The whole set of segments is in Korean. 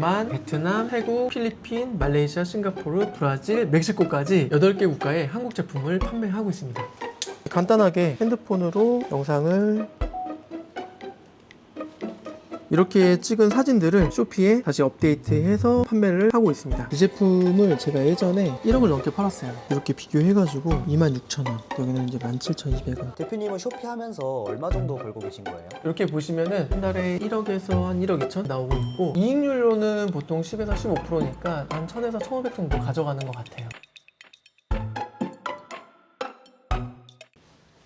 대만, 베트남, 태국, 필리핀, 말레이시아, 싱가포르, 브라질, 멕시코까지 8개 국가에 한국 제품을 판매하고 있습니다. 간단하게 핸드폰으로 영상을 이렇게 찍은 사진들을 쇼피에 다시 업데이트해서 판매를 하고 있습니다. 이 제품을 제가 예전에 1억을 넘게 팔았어요. 이렇게 비교해가지고 26,000원, 여기는 이제 17,200원. 대표님은 쇼피하면서 얼마 정도 벌고 계신 거예요? 이렇게 보시면은 한 달에 1억에서 한 1억 2천 나오고 있고, 이익률로는 보통 10에서 15%니까 한 1000에서 1500 정도 가져가는 것 같아요.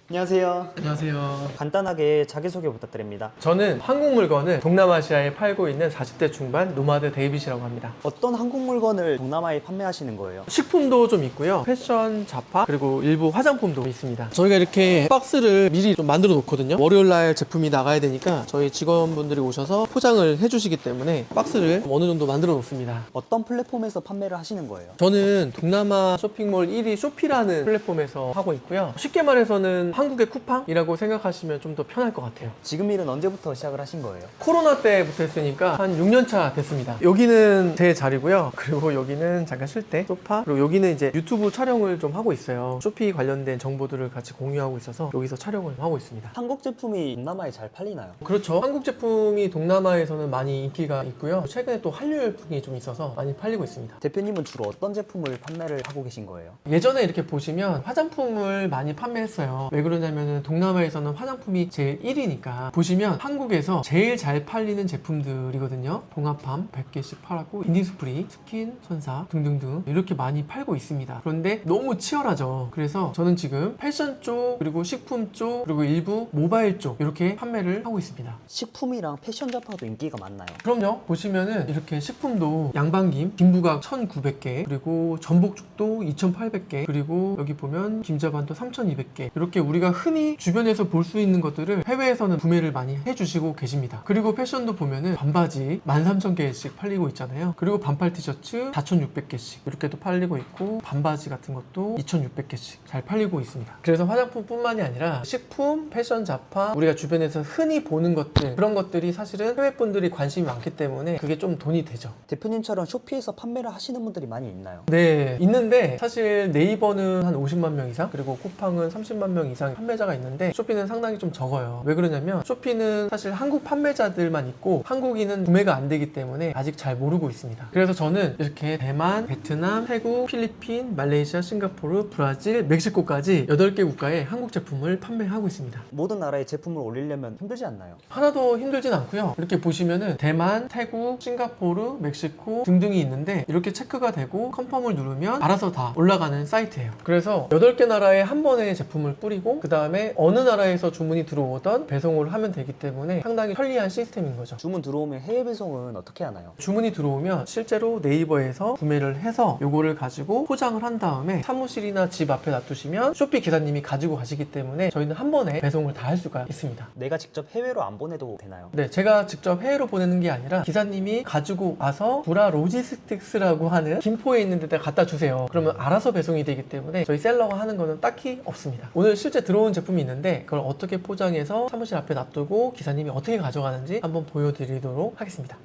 안녕하세요. 안녕하세요. 간단하게 자기소개 부탁드립니다. 저는 한국 물건을 동남아시아에 팔고 있는 40대 중반 노마드 데이빗이라고 합니다. 어떤 한국 물건을 동남아에 판매하시는 거예요? 식품도 좀 있고요. 패션, 잡화, 그리고 일부 화장품도 있습니다. 저희가 이렇게 박스를 미리 좀 만들어 놓거든요. 월요일날 제품이 나가야 되니까 저희 직원분들이 오셔서 포장을 해주시기 때문에 박스를 어느 정도 만들어 놓습니다. 어떤 플랫폼에서 판매를 하시는 거예요? 저는 동남아 쇼핑몰 1위 쇼피라는 플랫폼에서 하고 있고요. 쉽게 말해서는 한국의 쿠팡이라고 생각하시면 좀 더 편할 것 같아요. 지금 일은 언제부터 시작을 하신 거예요? 코로나 때부터 했으니까 한 6년 차 됐습니다. 여기는 제 자리고요. 그리고 여기는 잠깐 쉴 때 소파, 그리고 여기는 이제 유튜브 촬영을 좀 하고 있어요. 쇼피 관련된 정보들을 같이 공유하고 있어서 여기서 촬영을 하고 있습니다. 한국 제품이 동남아에 잘 팔리나요? 그렇죠. 한국 제품이 동남아에서는 많이 인기가 있고요. 최근에 또 한류 열풍이 좀 있어서 많이 팔리고 있습니다. 대표님은 주로 어떤 제품을 판매를 하고 계신 거예요? 예전에 이렇게 보시면 화장품을 많이 판매했어요. 왜 그러냐면 동남아에서는 화장품이 제일 1위니까. 보시면 한국에서 제일 잘 팔리는 제품들이거든요. 봉합함 100개씩 팔았고, 인디스프리, 스킨, 선사 등등등 이렇게 많이 팔고 있습니다. 그런데 너무 치열하죠. 그래서 저는 지금 패션 쪽, 그리고 식품 쪽, 그리고 일부 모바일 쪽 이렇게 판매를 하고 있습니다. 식품이랑 패션 잡화도 인기가 많나요? 그럼요. 보시면은 이렇게 식품도 양반김, 김부각 1,900개, 그리고 전복죽도 2,800개, 그리고 여기 보면 김자반도 3,200개. 이렇게 우리가 흔히 주변에서 볼 수 있는 것들을 해외에서는 구매를 많이 해주시고 계십니다. 그리고 패션도 보면은 반바지 13,000개씩 팔리고 있잖아요. 그리고 반팔 티셔츠 4,600개씩 이렇게도 팔리고 있고, 반바지 같은 것도 2,600개씩 잘 팔리고 있습니다. 그래서 화장품뿐만이 아니라 식품, 패션 잡화, 우리가 주변에서 흔히 보는 것들, 그런 것들이 사실은 해외 분들이 관심이 많기 때문에 그게 좀 돈이 되죠. 대표님처럼 쇼피에서 판매를 하시는 분들이 많이 있나요? 네, 있는데 사실 네이버는 한 50만 명 이상, 그리고 쿠팡은 30만 명 이상 판매자가 있는데 쇼피는 상당히 좀 적어요. 왜 그러냐면 쇼피는 사실 한국 판매자들만 있고 한국인은 구매가 안 되기 때문에 아직 잘 모르고 있습니다. 그래서 저는 이렇게 대만, 베트남, 태국, 필리핀, 말레이시아, 싱가포르, 브라질, 멕시코까지 8개 국가에 한국 제품을 판매하고 있습니다. 모든 나라에 제품을 올리려면 힘들지 않나요? 하나도 힘들진 않고요. 이렇게 보시면은 대만, 태국, 싱가포르, 멕시코 등등이 있는데 이렇게 체크가 되고 컨펌을 누르면 알아서 다 올라가는 사이트예요. 그래서 8개 나라에 한 번에 제품을 뿌리고 그 다음에 어느 나라에서 주문이 들어오던 배송을 하면 되기 때문에 상당히 편리한 시스템인 거죠. 주문 들어오면 해외 배송은 어떻게 하나요? 주문이 들어오면 실제로 네이버에서 구매를 해서 요거를 가지고 포장을 한 다음에 사무실이나 집 앞에 놔두시면 쇼피 기사님이 가지고 가시기 때문에 저희는 한 번에 배송을 다 할 수가 있습니다. 내가 직접 해외로 안 보내도 되나요? 네, 제가 직접 해외로 보내는 게 아니라 기사님이 가지고 와서 구라 로지스틱스라고 하는 김포에 있는 데다 갖다 주세요. 그러면 알아서 배송이 되기 때문에 저희 셀러가 하는 거는 딱히 없습니다. 오늘 실제 들어온 제품이 있는데 그걸 어떻게 포장해서 사무실 앞에 놔두고 기사님이 어떻게 가져가는지 한번 보여드리도록 하겠습니다.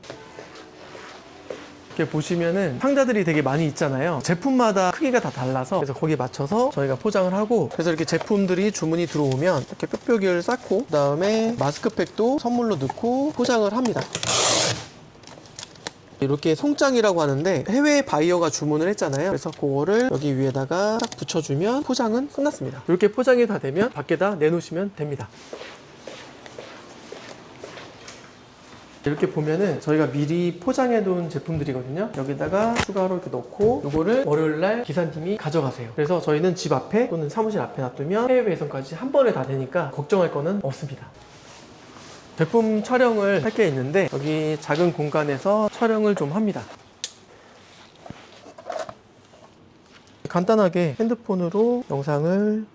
이렇게 보시면은 상자들이 되게 많이 있잖아요. 제품마다 크기가 다 달라서 그래서 거기에 맞춰서 저희가 포장을 하고, 그래서 이렇게 제품들이 주문이 들어오면 이렇게 뾱뾱이를 쌓고 그 다음에 마스크팩도 선물로 넣고 포장을 합니다. 이렇게 송장이라고 하는데 해외 바이어가 주문을 했잖아요. 그래서 그거를 여기 위에다가 딱 붙여주면 포장은 끝났습니다. 이렇게 포장이 다 되면 밖에다 내놓으시면 됩니다. 이렇게 보면은 저희가 미리 포장해 놓은 제품들이거든요. 여기다가 추가로 이렇게 넣고 요거를 월요일날 기사님이 가져가세요. 그래서 저희는 집 앞에 또는 사무실 앞에 놔두면 해외 배송까지 한 번에 다 되니까 걱정할 거는 없습니다. 제품 촬영을 할 게 있는데 여기 작은 공간에서 촬영을 좀 합니다. 간단하게 핸드폰으로 영상을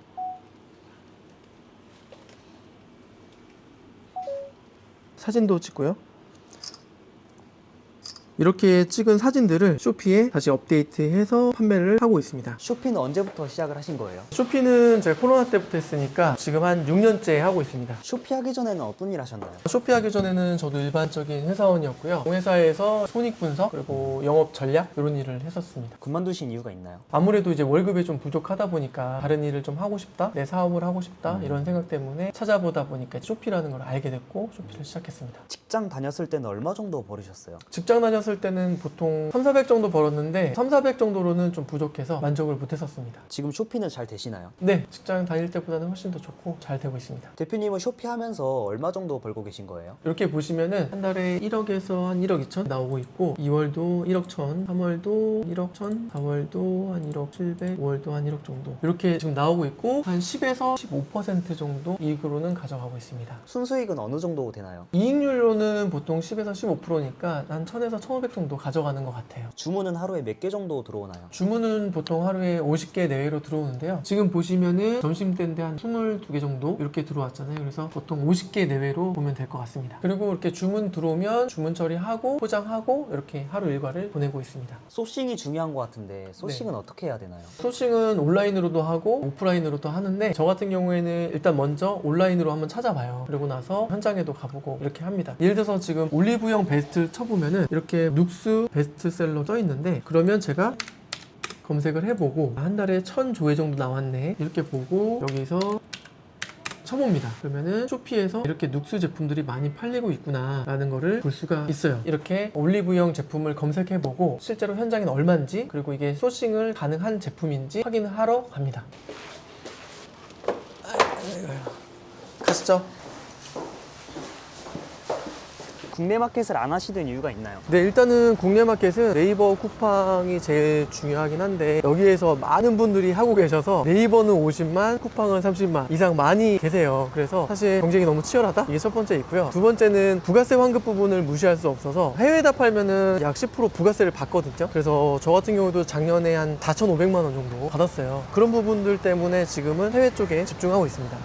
사진도 찍고요. 이렇게 찍은 사진들을 쇼피에 다시 업데이트해서 판매를 하고 있습니다. 쇼피는 언제부터 시작을 하신 거예요? 쇼피는 제가 코로나 때부터 했으니까 지금 한 6년째 하고 있습니다. 쇼피 하기 전에는 어떤 일 하셨나요? 쇼피 하기 전에는 저도 일반적인 회사원이었고요. 회사에서 손익 분석 그리고 영업 전략 이런 일을 했었습니다. 그만두신 이유가 있나요? 아무래도 이제 월급이 좀 부족하다 보니까 다른 일을 좀 하고 싶다, 내 사업을 하고 싶다 이런 생각 때문에 찾아보다 보니까 쇼피라는 걸 알게 됐고 쇼피를 시작했습니다. 직장 다녔을 때는 얼마 정도 벌으셨어요? 직장 다녔을 때는 보통 3,400 정도 벌었는데 3,400 정도로는 좀 부족해서 만족을 못 했었습니다. 지금 쇼피는 잘 되시나요? 네, 직장 다닐 때보다는 훨씬 더 좋고 잘 되고 있습니다. 대표님은 쇼피 하면서 얼마 정도 벌고 계신 거예요? 이렇게 보시면은 한 달에 1억에서 한 1억 2천 나오고 있고 2월도 1억 1천, 3월도 1억 1천, 4월도 한 1억 7백, 5월도 한 1억 정도 이렇게 지금 나오고 있고 한 10에서 15% 정도 이익으로는 가져가고 있습니다. 순수익은 어느 정도 되나요? 이익률로는 보통 10에서 15%니까 한 1,000에서 1,500 정도 가져가는 것 같아요. 주문은 하루에 몇 개 정도 들어오나요? 주문은 보통 하루에 50개 내외로 들어오는데요. 지금 보시면은 점심때인데 한 22개 정도 이렇게 들어왔잖아요. 그래서 보통 50개 내외로 보면 될 것 같습니다. 그리고 이렇게 주문 들어오면 주문 처리하고 포장하고 이렇게 하루 일과를 보내고 있습니다. 소싱이 중요한 것 같은데 소싱은 어떻게 해야 되나요? 소싱은 온라인으로도 하고 오프라인으로도 하는데 저 같은 경우에는 일단 먼저 온라인으로 한번 찾아봐요. 그리고 나서 현장에도 가보고 이렇게 합니다. 예를 들어서 지금 올리브영 베스트 쳐보면은 이렇게 눅스 베스트셀러 써 있는데 그러면 제가 검색을 해보고 한 달에 1,000조회 정도 나왔네 이렇게 보고 여기서 쳐봅니다. 그러면은 쇼피에서 이렇게 눅스 제품들이 많이 팔리고 있구나 라는 거를 볼 수가 있어요. 이렇게 올리브영 제품을 검색해보고 실제로 현장에는 얼마인지 그리고 이게 소싱을 가능한 제품인지 확인을 하러 갑니다. 가시죠. 국내 마켓을 안 하시던 이유가 있나요? 네, 일단은 국내 마켓은 네이버 쿠팡이 제일 중요하긴 한데 여기에서 많은 분들이 하고 계셔서 네이버는 50만, 쿠팡은 30만 이상 많이 계세요. 그래서 사실 경쟁이 너무 치열하다? 이게 첫 번째 있고요. 두 번째는 부가세 환급 부분을 무시할 수 없어서 해외에다 팔면은 약 10% 부가세를 받거든요. 그래서 저 같은 경우도 작년에 한 4,500만 원 정도 받았어요. 그런 부분들 때문에 지금은 해외 쪽에 집중하고 있습니다.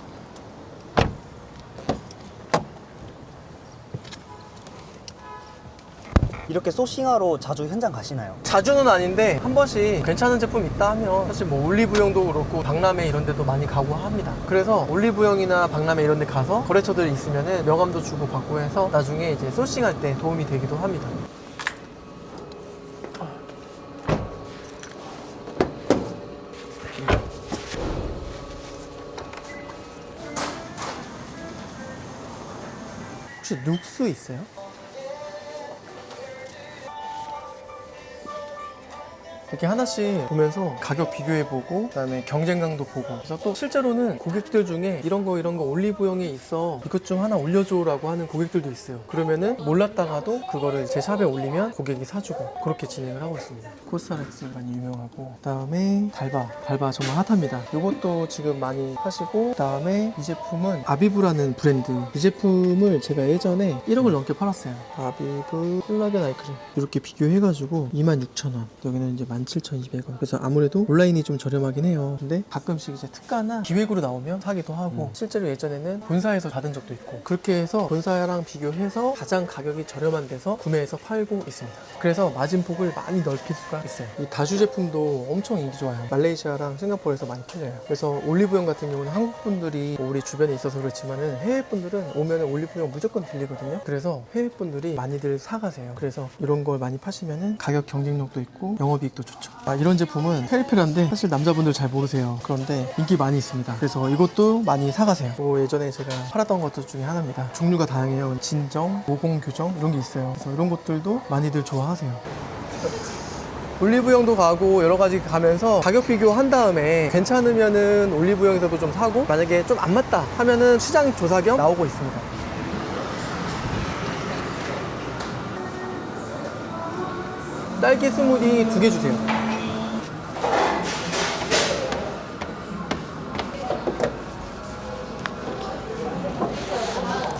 이렇게 소싱하러 자주 현장 가시나요? 자주는 아닌데 한 번씩 괜찮은 제품 있다 하면 사실 뭐 올리브영도 그렇고 박람회 이런 데도 많이 가고 합니다. 그래서 올리브영이나 박람회 이런 데 가서 거래처들 있으면은 명함도 주고 받고 해서 나중에 이제 소싱할 때 도움이 되기도 합니다. 혹시 눅스 있어요? 이렇게 하나씩 보면서 가격 비교해보고 그다음에 경쟁강도 보고 그래서 또 실제로는 고객들 중에 이런 거 올리브영에 있어 이것 좀 하나 올려줘 라고 하는 고객들도 있어요. 그러면은 몰랐다가도 그거를 제 샵에 올리면 고객이 사주고 그렇게 진행을 하고 있습니다. 코스알엑스 많이 유명하고 그다음에 달바 정말 핫합니다. 이것도 지금 많이 하시고 그다음에 이 제품은 아비브라는 브랜드 이 제품을 제가 예전에 1억을 넘게 팔았어요. 아비브 콜라겐 아이크림 이렇게 비교해가지고 26,000원 여기는 이제 17,200원. 그래서 아무래도 온라인이 좀 저렴하긴 해요. 근데 가끔씩 이제 특가나 기획으로 나오면 사기도 하고 실제로 예전에는 본사에서 받은 적도 있고 그렇게 해서 본사랑 비교해서 가장 가격이 저렴한 데서 구매해서 팔고 있습니다. 그래서 마진폭을 많이 넓힐 수가 있어요. 이 다슈 제품도 엄청 인기 좋아요. 말레이시아랑 싱가포르에서 많이 팔려요. 그래서 올리브영 같은 경우는 한국 분들이 우리 주변에 있어서 그렇지만은 해외 분들은 오면은 올리브영 무조건 들리거든요. 그래서 해외 분들이 많이들 사가세요. 그래서 이런 걸 많이 파시면은 가격 경쟁력도 있고 영업이익도 좋죠. 이런 제품은 페리페라인데 사실 남자분들 잘 모르세요. 그런데 인기 많이 있습니다. 그래서 이것도 많이 사가세요. 예전에 제가 팔았던 것들 중에 하나입니다. 종류가 다양해요. 진정, 모공교정 이런 게 있어요. 그래서 이런 것들도 많이들 좋아하세요. 올리브영도 가고 여러 가지 가면서 가격 비교한 다음에 괜찮으면은 올리브영에서도 좀 사고 만약에 좀 안 맞다 하면은 시장 조사 겸 나오고 있습니다. 딸기 스무디 2개 주세요.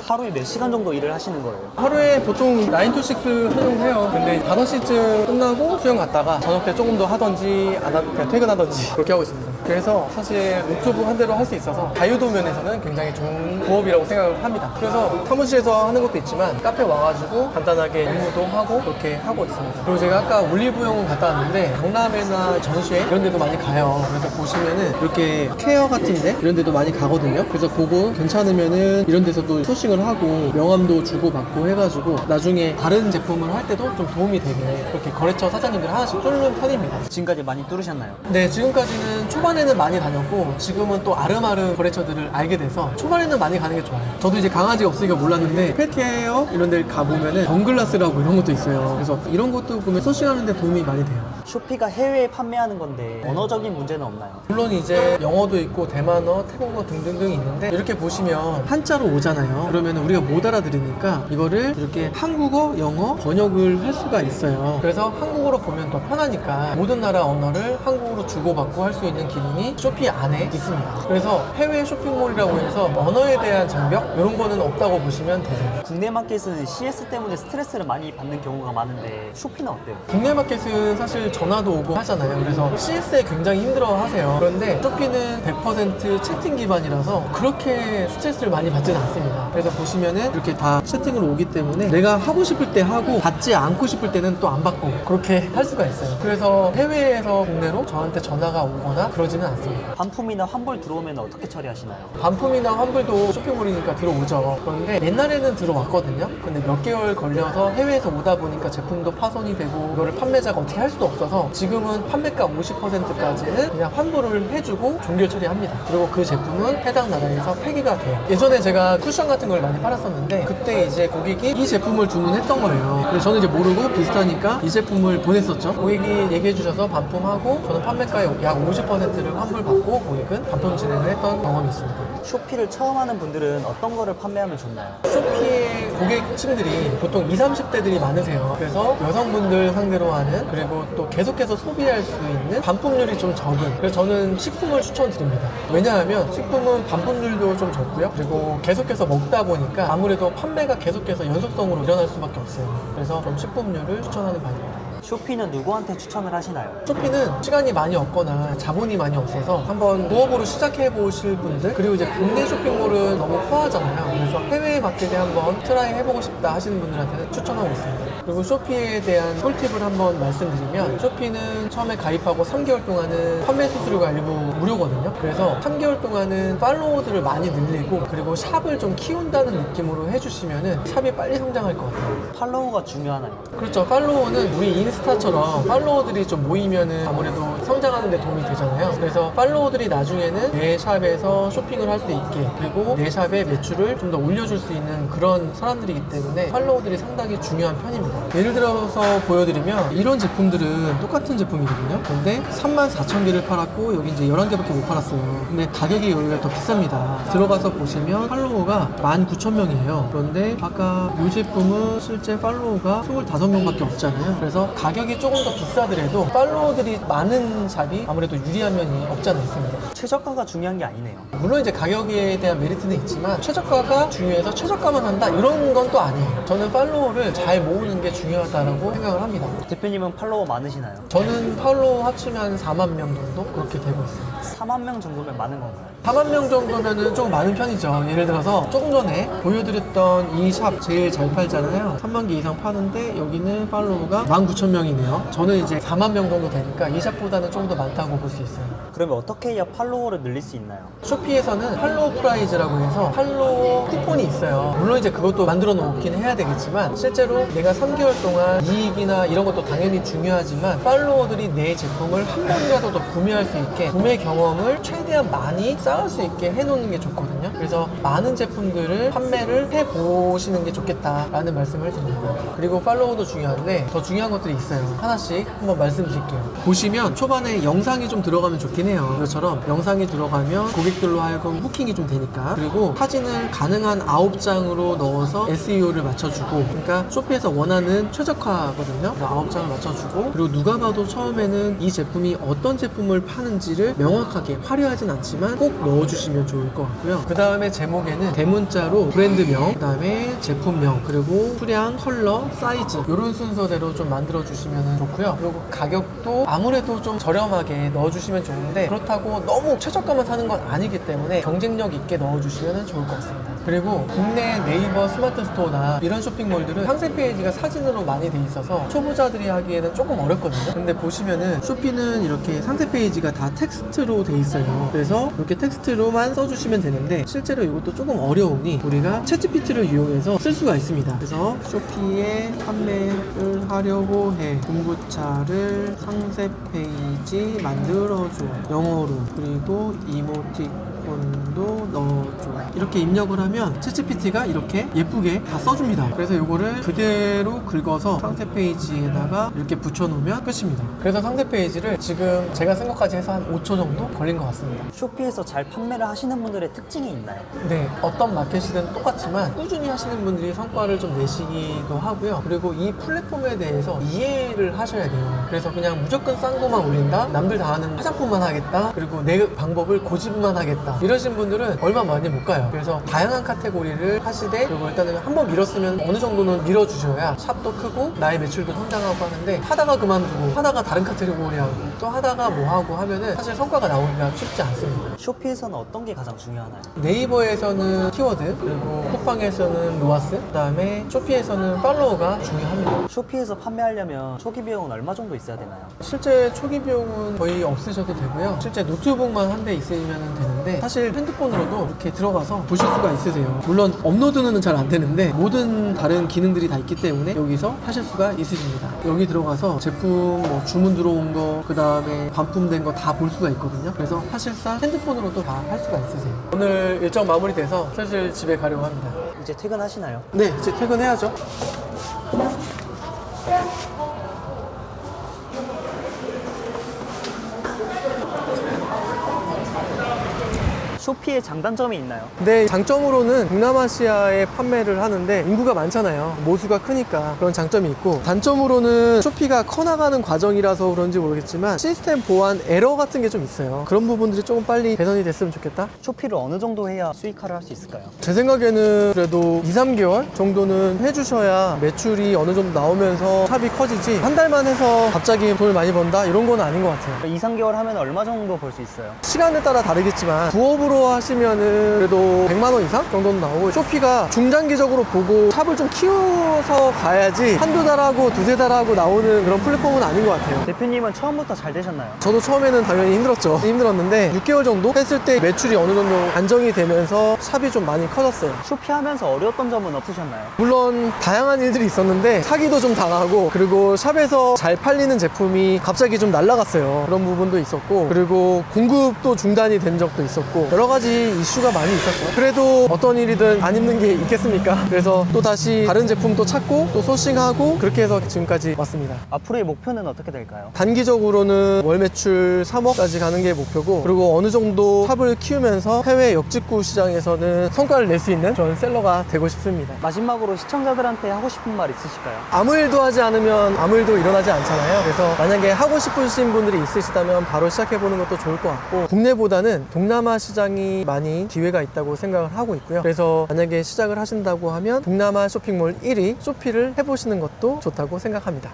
하루에 몇 시간 정도 일을 하시는 거예요? 하루에 보통 9 to 6 사용해요. 근데 5시쯤 끝나고 수영 갔다가 저녁 때 조금 더 하던지 안 하고 그냥 퇴근하던지 그렇게 하고 있습니다. 그래서 사실 노트북 한 대로 할 수 있어서 자유도 면에서는 굉장히 좋은 부업이라고 생각을 합니다. 그래서 사무실에서 하는 것도 있지만 카페 와가지고 간단하게 업무도 하고 그렇게 하고 있습니다. 그리고 제가 아까 올리브영을 갔다 왔는데 박람회나 전시회 이런 데도 많이 가요. 그래서 보시면은 이렇게 케어 같은데 이런 데도 많이 가거든요. 그래서 보고 괜찮으면은 이런 데서도 소싱을 하고 명함도 주고받고 해가지고 나중에 다른 제품을 할 때도 좀 도움이 되게 그렇게 거래처 사장님들 하나씩 뚫는 편입니다. 지금까지 많이 뚫으셨나요? 네, 지금까지는 초반에는 많이 다녔고 지금은 또 아름아름 거래처들을 알게 돼서 초반에는 많이 가는 게 좋아요. 저도 이제 강아지가 없으니까 몰랐는데 펫케어 이런 데 가보면은 선글라스라고 이런 것도 있어요. 그래서 이런 것도 보면 소싱하는 데 도움이 많이 돼요. 쇼피가 해외에 판매하는 건데 언어적인 문제는 없나요? 물론 이제 영어도 있고 대만어, 태국어 등등등 있는데 이렇게 보시면 한자로 오잖아요. 그러면 우리가 못 알아들으니까 이거를 이렇게 한국어, 영어 번역을 할 수가 있어요. 그래서 한국어로 보면 더 편하니까 모든 나라 언어를 한국어로 주고받고 할 수 있는 기능이 쇼피 안에 있습니다. 그래서 해외 쇼핑몰이라고 해서 언어에 대한 장벽 이런 거는 없다고 보시면 되세요. 국내 마켓은 CS 때문에 스트레스를 많이 받는 경우가 많은데 쇼피는 어때요? 국내 마켓은 사실 전화도 오고 하잖아요. 그래서 CS에 굉장히 힘들어 하세요. 그런데 쇼피는 100% 채팅 기반이라서 그렇게 스트레스를 많이 받지는 않습니다. 그래서 보시면은 이렇게 다 채팅으로 오기 때문에 내가 하고 싶을 때 하고 받지 않고 싶을 때는 또 안 받고 그렇게 할 수가 있어요. 그래서 해외에서 국내로 저한테 전화가 오거나 그러지는 않습니다. 반품이나 환불 들어오면 어떻게 처리하시나요? 반품이나 환불도 쇼핑몰이니까 들어오죠. 그런데 옛날에는 들어왔거든요. 근데 몇 개월 걸려서 해외에서 오다 보니까 제품도 파손이 되고 이거를 판매자가 어떻게 할 수도 없어서 지금은 판매가 50%까지는 그냥 환불을 해주고 종결 처리합니다. 그리고 그 제품은 해당 나라에서 폐기가 돼요. 예전에 제가 쿠션 같은 걸 많이 팔았었는데 그때 이제 고객이 이 제품을 주문했던 거예요. 근데 저는 이제 모르고 비슷하니까 이 제품을 보냈었죠. 고객이 얘기해 주셔서 반품하고 저는 판매가의 약 50%를 환불받고 고객은 반품 진행을 했던 경험이 있습니다. 쇼피를 처음 하는 분들은 어떤 거를 판매하면 좋나요? 쇼피의 고객층들이 보통 20, 30대들이 많으세요. 그래서 여성분들 상대로 하는 그리고 또 계속해서 소비할 수 있는 반품률이 좀 적은 그래서 저는 식품을 추천드립니다. 왜냐하면 식품은 반품률도 좀 적고요. 그리고 계속해서 먹다 보니까 아무래도 판매가 계속해서 연속성으로 일어날 수밖에 없어요. 그래서 좀 식품률을 추천하는 바입니다. 쇼피는 누구한테 추천을 하시나요? 쇼피는 시간이 많이 없거나 자본이 많이 없어서 한번 부업으로 시작해 보실 분들 그리고 이제 국내 쇼핑몰은 너무 허하잖아요. 그래서 해외 마켓에 한번 트라이 해보고 싶다 하시는 분들한테는 추천하고 있습니다. 그리고 쇼피에 대한 꿀팁을 한번 말씀드리면 쇼피는 처음에 가입하고 3개월 동안은 판매 수수료가 일부 무료거든요. 그래서 3개월 동안은 팔로워들을 많이 늘리고 그리고 샵을 좀 키운다는 느낌으로 해주시면은 샵이 빨리 성장할 것 같아요. 팔로워가 중요하나요? 그렇죠. 팔로워는 우리 인스타처럼 팔로워들이 좀 모이면은 아무래도 성장하는 데 도움이 되잖아요. 그래서 팔로워들이 나중에는 내 샵에서 쇼핑을 할 수 있게 그리고 내 샵의 매출을 좀 더 올려줄 수 있는 그런 사람들이기 때문에 팔로워들이 상당히 중요한 편입니다. 예를 들어서 보여드리면 이런 제품들은 똑같은 제품이거든요. 근데 34,000개를 팔았고 여기 이제 11개밖에 못 팔았어요. 근데 가격이 여기가 더 비쌉니다. 들어가서 보시면 팔로워가 19,000명이에요. 그런데 아까 이 제품은 실제 팔로워가 25명밖에 없잖아요. 그래서 가격이 조금 더 비싸더라도 팔로워들이 많은 샵이 아무래도 유리한 면이 없지 않아 있습니다. 최저가가 중요한 게 아니네요. 물론 이제 가격에 대한 메리트는 있지만 최저가가 중요해서 최저가만 한다 이런 건 또 아니에요. 저는 팔로워를 잘 모으는 게 중요하다고 생각을 합니다. 대표님은 팔로워 많으시나요? 저는 팔로워 합치면 4만 명 정도 그렇게 되고 있어요. 4만 명 정도면 많은 건가요? 4만 명 정도면은 조금 많은 편이죠. 예를 들어서 조금 전에 보여드렸던 이 샵 제일 잘 팔잖아요. 3만 개 이상 파는데 여기는 팔로워가 19,000명이네요. 저는 이제 4만 명 정도 되니까 이 샵보다는 좀 더 많다고 볼 수 있어요. 그러면 어떻게 해야 팔로워를 늘릴 수 있나요? 쇼피에서는 팔로워 프라이즈라고 해서 팔로워 쿠폰이 있어요. 물론 이제 그것도 만들어 놓긴 해야 되겠지만 실제로 내가 3개월 동안 이익이나 이런 것도 당연히 중요하지만 팔로워들이 내 제품을 한 번이라도 더 구매할 수 있게 구매 경험을 최대한 많이 쌓을 수 있게 해놓는 게 좋거든요. 그래서 많은 제품들을 판매를 해보시는 게 좋겠다라는 말씀을 드립니다. 그리고 팔로워도 중요한데 더 중요한 것들이 있어요. 하나씩 한번 말씀드릴게요. 보시면 초반에 영상이 좀 들어가면 좋긴 해요. 이것처럼 영상이 들어가면 고객들로 하여금 후킹이 좀 되니까 그리고 사진을 가능한 9장으로 넣어서 SEO를 맞춰주고 그러니까 쇼피에서 원하는 최적화거든요. 9장을 맞춰주고 그리고 누가 봐도 처음에는 이 제품이 어떤 제품을 파는지를 명확하게 화려하진 않지만 꼭 넣어주시면 좋을 것 같고요. 그 다음에 제목에는 대문자로 브랜드명, 그 다음에 제품명, 그리고 수량, 컬러, 사이즈 이런 순서대로 좀 만들어주시면 좋고요. 그리고 가격도 아무래도 좀 저렴하게 넣어주시면 좋은데 그렇다고 너무 최저가만 사는 건 아니기 때문에 경쟁력 있게 넣어주시면 좋을 것 같습니다. 그리고 국내 네이버 스마트 스토어나 이런 쇼핑몰들은 상세 페이지가 사진으로 많이 돼 있어서 초보자들이 하기에는 조금 어렵거든요. 근데 보시면은 쇼피는 이렇게 상세 페이지가 다 텍스트로 돼 있어요. 그래서 이렇게 텍스트로만 써주시면 되는데 실제로 이것도 조금 어려우니 우리가 챗GPT를 이용해서 쓸 수가 있습니다. 그래서 쇼피에 판매를 하려고 해 공구차를 상세 페이지 만들어줘 영어로 그리고 이모티콘도 넣어줘 이렇게 입력을 하면 챗GPT가 이렇게 예쁘게 다 써줍니다. 그래서 이거를 그대로 긁어서 상세 페이지에다가 이렇게 붙여놓으면 끝입니다. 그래서 상세 페이지를 지금 제가 쓴 것까지 해서 한 5초 정도 걸린 것 같습니다. 쇼피에서 잘 판매를 하시는 분들의 특징이 있나요? 네, 어떤 마켓이든 똑같지만 꾸준히 하시는 분들이 성과를 좀 내시기도 하고요. 그리고 이 플랫폼에 대해서 이해를 하셔야 돼요. 그래서 그냥 무조건 싼 거만 올린다? 남들 다 하는 화장품만 하겠다? 그리고 내 방법을 고집만 하겠다? 이러신 분들은 얼마 많이 못 가요. 그래서 다양한 카테고리를 하시되 그리고 일단은 한번 밀었으면 어느 정도는 밀어주셔야 샵도 크고 나의 매출도 성장하고 하는데 하다가 그만두고 하다가 다른 카테고리 하고 또 하다가 뭐 하고 하면은 사실 성과가 나오기가 쉽지 않습니다. 쇼피에서는 어떤 게 가장 중요하나요? 네이버에서는 키워드 그리고 쿠팡에서는 로아스 그 다음에 쇼피에서는 팔로워가 중요합니다. 쇼피에서 판매하려면 초기 비용은 얼마 정도 있어야 되나요? 실제 초기 비용은 거의 없으셔도 되고요. 실제 노트북만 한 대 있으면 되는데 사실 핸드폰으로도 이렇게 들어가서 보실 수가 있으세요. 물론 업로드는 잘 안 되는데 모든 다른 기능들이 다 있기 때문에 여기서 하실 수가 있으십니다. 여기 들어가서 제품 뭐 주문 들어온 거 그 다음에 반품된 거 다 볼 수가 있거든요. 그래서 사실상 핸드폰으로도 다 할 수가 있으세요. 오늘 일정 마무리돼서 슬슬 집에 가려고 합니다. 이제 퇴근하시나요? 네, 이제 퇴근해야죠. 쇼피에 장단점이 있나요? 네, 장점으로는 동남아시아에 판매를 하는데 인구가 많잖아요. 모수가 크니까 그런 장점이 있고 단점으로는 쇼피가 커나가는 과정이라서 그런지 모르겠지만 시스템 보안 에러 같은 게 좀 있어요. 그런 부분들이 조금 빨리 개선이 됐으면 좋겠다. 쇼피를 어느 정도 해야 수익화를 할 수 있을까요? 제 생각에는 그래도 2, 3개월 정도는 해주셔야 매출이 어느 정도 나오면서 샵이 커지지 한 달만 해서 갑자기 돈을 많이 번다 이런 건 아닌 것 같아요. 2, 3개월 하면 얼마 정도 벌 수 있어요? 시간에 따라 다르겠지만 부업으로 하시면은 그래도 100만 원 이상 정도는 나오고 쇼피가 중장기적으로 보고 샵을 좀 키워서 가야지 한두 달하고 두세 달하고 나오는 그런 플랫폼은 아닌 것 같아요. 대표님은 처음부터 잘 되셨나요? 저도 처음에는 당연히 힘들었는데 6개월 정도 했을 때 매출이 어느 정도 안정이 되면서 샵이 좀 많이 커졌어요. 쇼피 하면서 어려웠던 점은 없으셨나요? 물론 다양한 일들이 있었는데 사기도 좀 당하고 그리고 샵에서 잘 팔리는 제품이 갑자기 좀 날라갔어요. 그런 부분도 있었고 그리고 공급도 중단이 된 적도 있었고 여러 가지 이슈가 많이 있었죠. 그래도 어떤 일이든 안 힘든 게 있겠습니까? 그래서 또 다시 다른 제품 또 찾고 또 소싱하고 그렇게 해서 지금까지 왔습니다. 앞으로의 목표는 어떻게 될까요? 단기적으로는 월 매출 3억까지 가는 게 목표고 그리고 어느 정도 샵을 키우면서 해외 역직구 시장에서는 성과를 낼 수 있는 그런 셀러가 되고 싶습니다. 마지막으로 시청자들한테 하고 싶은 말 있으실까요? 아무 일도 하지 않으면 아무 일도 일어나지 않잖아요. 그래서 만약에 하고 싶으신 분들이 있으시다면 바로 시작해보는 것도 좋을 것 같고 국내보다는 동남아 시장이 많이 기회가 있다고 생각을 하고 있고요. 그래서 만약에 시작을 하신다고 하면 동남아 쇼핑몰 1위 쇼피를 해보시는 것도 좋다고 생각합니다.